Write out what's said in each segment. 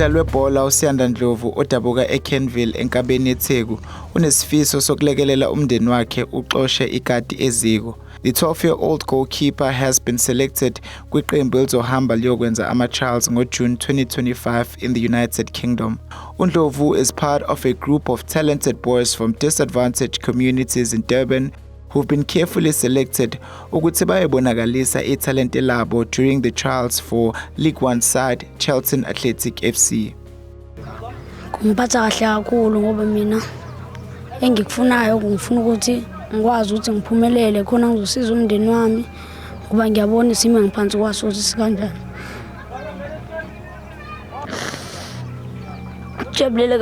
Umdlali webhola uSiyanda Ndlovu odabuka eKenville enkabeni yeTheku unesifiso sokulekelela umndeni wakhe uxoshe ikati eziko. The 12-year-old goalkeeper has been selected kwiqembu elizohamba liyokwenza ama-trials ngoJune 2025 in the United Kingdom. uNdlovu is part of a group of talented boys from disadvantaged communities in Durban who've been carefully selected ukuthi bayebonakalisa ithalente labo during the trials for League 1 side Charlton Athletic FC. Ngiphatha kahle kakhulu ngoba mina engikufunayo ngifuna ukuthi ngikwazi ukuthi ngiphumelele khona ngizosiza umndeni wami ngoba ngiyabona isimo ngiphansi kwaso ukuthi sikanjani. Jabulele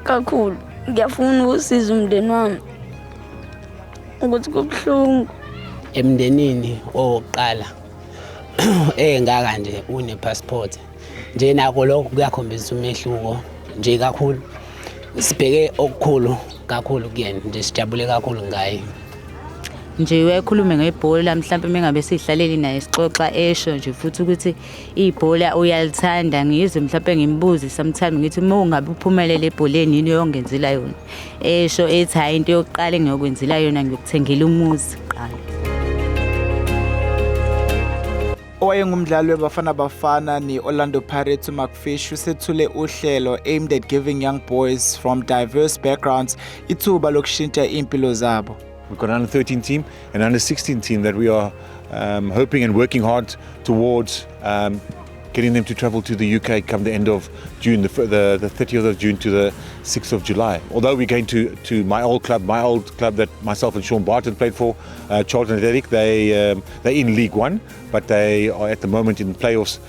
kakhulu ngiyafuna ukusiza umndeni wami ukuthi kubuhlungu emndenini oqala engaka nje une passport nje nako lokho kuyakhombisa umehluko nje kakhulu sibheke okukhulu kakhulu kuyena nje sijabule kakhulu ngaye nje uyakhuluma ngebhola mhlawumbe mengabe sihlaleli naye sixoxa esho nje futhi ukuthi ibhola uyalithanda ngizwe mhlawumbe ngimbuzi sometimes ngithi uma ungabe uphumelele ebholeni yini yongenzela yona esho ethi hayi into yokuqala engiyokwenzela yona ngiyokuthengela umuzi qala. Owayengumdlali weBafana Bafana ni-Orlando Pirates uMcFish usethule uhlelo aimed at giving young boys from diverse backgrounds ithuba lokushintsha impilo zabo. We've got an under-13 team and an under-16 team that we are hoping and working hard towards getting them to travel to the UK come the end of June, the 30th of June to the 6th of July. Although we're going to my old club that myself and Sean Barton played for, Charlton Athletic, they're in League 1, but they are at the moment in playoffs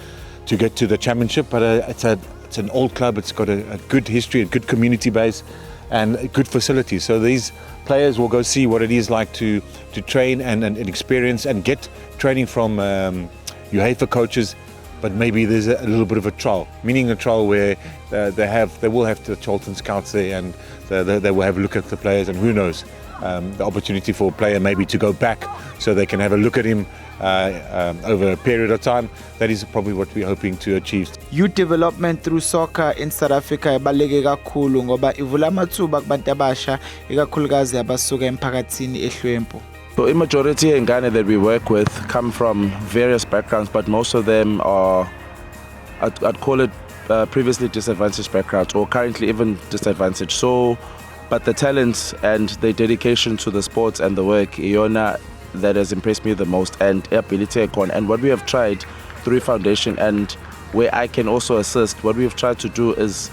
to get to the championship. But it's an old club, it's got a good history, a good community base and good facilities. So these players will go see what it is like to train and experience and get training from UEFA coaches, but maybe there's a little bit of a trial, meaning a trial where they will have the Charlton scouts there and they will have a look at the players, and who knows, the opportunity for a player maybe to go back so they can have a look at him over a period of time. That is probably what we're hoping to achieve. Youth development through soccer in South Africa ibaluleke kakhulu ngoba ivula amathuba kubantu abasha ikakhulukazi abasuka emphakathini ehlwempu. So a majority in Ghana that we work with come from various backgrounds, but most of them are, I'd call it previously disadvantaged backgrounds or currently even disadvantaged. So, but the talents and the dedication to the sports and the work, Iona, that has impressed me the most, and ability icon. And what we have tried through Foundation and where I can also assist, what we have tried to do is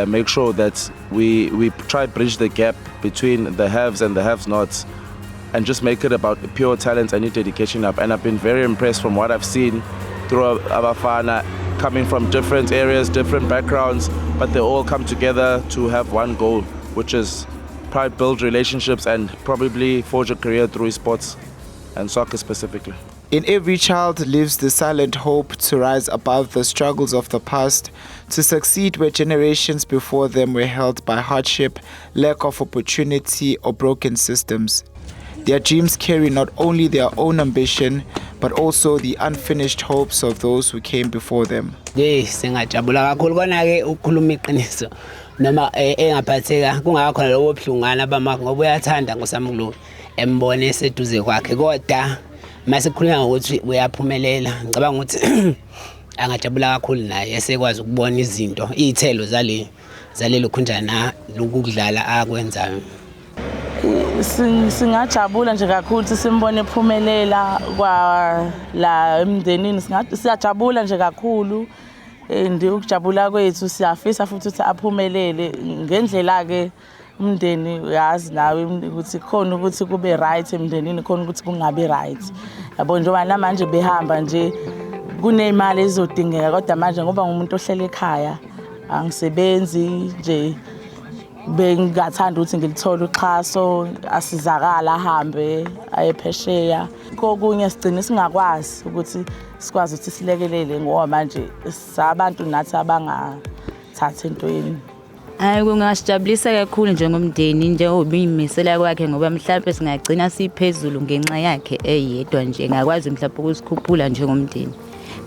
make sure that we try to bridge the gap between the haves and the have-nots and just make it about pure talent and dedication up. And I've been very impressed from what I've seen through Abafana, coming from different areas, different backgrounds, but they all come together to have one goal, which is probably build relationships and probably forge a career through sports and soccer specifically. In every child lives the silent hope to rise above the struggles of the past, to succeed where generations before them were held by hardship, lack of opportunity, or broken systems. Their dreams carry not only their own ambition, but also the unfinished hopes of those who came before them. Singajabula kakhulu kona-ke ukukhuluma iqiniso noma engaphatheka kungakakhona lowo buhlungana bamakho ngoba uyathanda ngosamukulu embone eseduze kwakhe kodwa mase kukhulunywa ngokuthi uyaphumelela ngicabanga ukuthi angajabula kakhulu naye esekwazi ukubona izinto izithelo zalelo khunjana lokudlala akwenzayo. Singajabula nje kakhulu simbone ephumelela kwa la emndenini, siyajabula nje kakhulu and ukujabula kwethu siyafisa futhi ukuthi aphumelele ngendlela ke umndeni uyazi nawe ukuthi khona ukuthi kube right emndenini khona ukuthi kungabi right. Yabo njengoba namanje behamba nje kunemali ezodingeka kodwa manje ngoba ngumuntu ohlele ekhaya angisebenzi nje bengathanda ukuthi ngilithola uxhaso asizakala ahambe ayephesheya kokunye sigcina singakwazi ukuthi sikwazi ukuthi silekelele ngoba manje sabantu nathi abangathatha entweni. Hayi kungasijabulisa kakhulu njengomndeni njengoba imisela kwakhe ngoba mhlawumbe singagcina siphezulu ngenxa yakhe eyedwa nje ngakwazi mhlawumbe ukusikhuphula njengomndeni.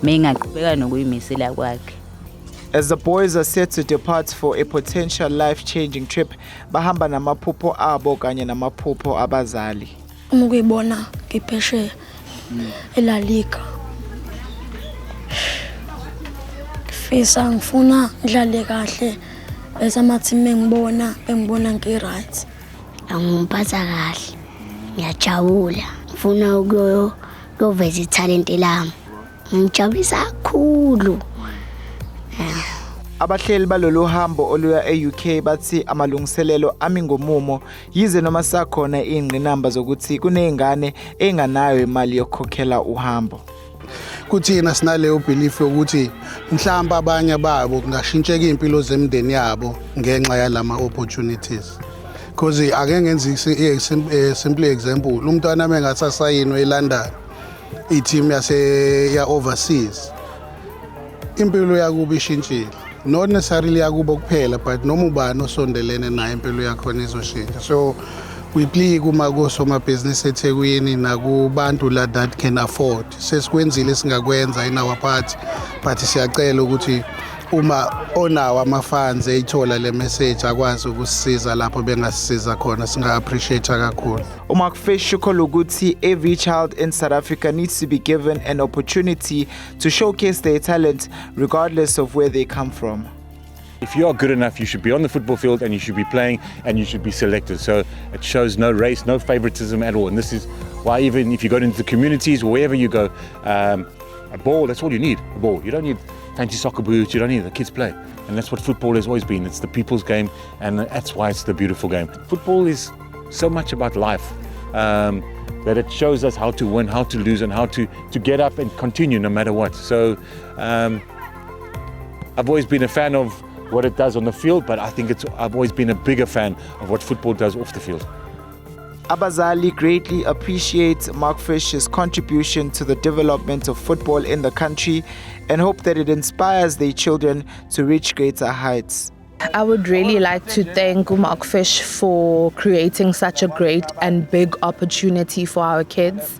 Mengaqhubeka nokuyimisela kwakhe. As the boys are set to depart for a potential life-changing trip, bahamba namaphupho abo kanye namaphupho abazali. Uma ukuyibona ngiphesheya eLa Liga. Ngifuna ngidlale kahle bese ama-team engibona ngi-right. Angiphatha kahle. Ngiyajabula. Ngifuna ukuyoveza italente lami. Ngijabulisa kakhulu. Abahleli balolu hambo oluya e-UK bathi amalungiselelo ami ngomumo yize noma sakhona ingqinamba zokuthi kunezingane enganayo imali yokukhokhela uhambo. Kuthina sinaleyo belief ukuthi mhlawumbe abanye babo kungashintsheka impilo zemndeni yabo ngenxa yalama opportunities. Because ake ngenze simple example, umntwana mengasasayinwe eLondon i-team ya overseas. Impilo yakuba ishintshile. Not necessarily yakuba kuphela but noma ubani osondelene naye impilo yakho izoshintsha. So we plea kuma business eThekwini nakubantu that can afford. Sesikwenzile singakwenza in our part but siyacela ukuthi uma onawo ama-funds eyithola le message akwazi ukusisiza lapho bengasisiza khona singa-appreciate kakhulu. uMark Fish ukholwa ukuthi every child in South Africa needs to be given an opportunity to showcase their talent regardless of where they come from. If you are good enough, you should be on the football field and you should be playing and you should be selected. So it shows no race, no favoritism at all. And this is why even if you go into the communities, wherever you go, a ball, that's all you need, a ball. You don't need fancy soccer boots, you don't need, the kids play. And that's what football has always been. It's the people's game and that's why it's the beautiful game. Football is so much about life that it shows us how to win, how to lose and how to get up and continue no matter what. So I've always been a fan of what it does on the field, but I think I've always been a bigger fan of what football does off the field. Abazali greatly appreciate Mark Fish's contribution to the development of football in the country and hope that it inspires their children to reach greater heights. I would really like to thank Mark Fish for creating such a great and big opportunity for our kids.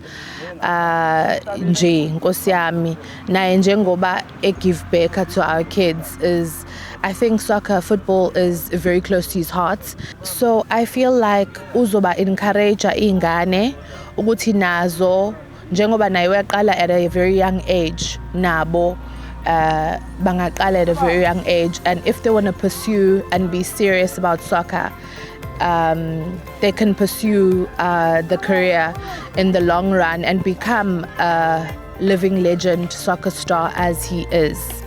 Nje Nkosi yami naye njengoba give back to our kids is I think football is very close to his heart. So I feel like uzoba encourage ingane ukuthi nazo njengoba naye waqala at a very young age nabo bangaqala at a very young age, and if they want to pursue and be serious about soccer, they can pursue the career in the long run and become a living legend soccer star as he is.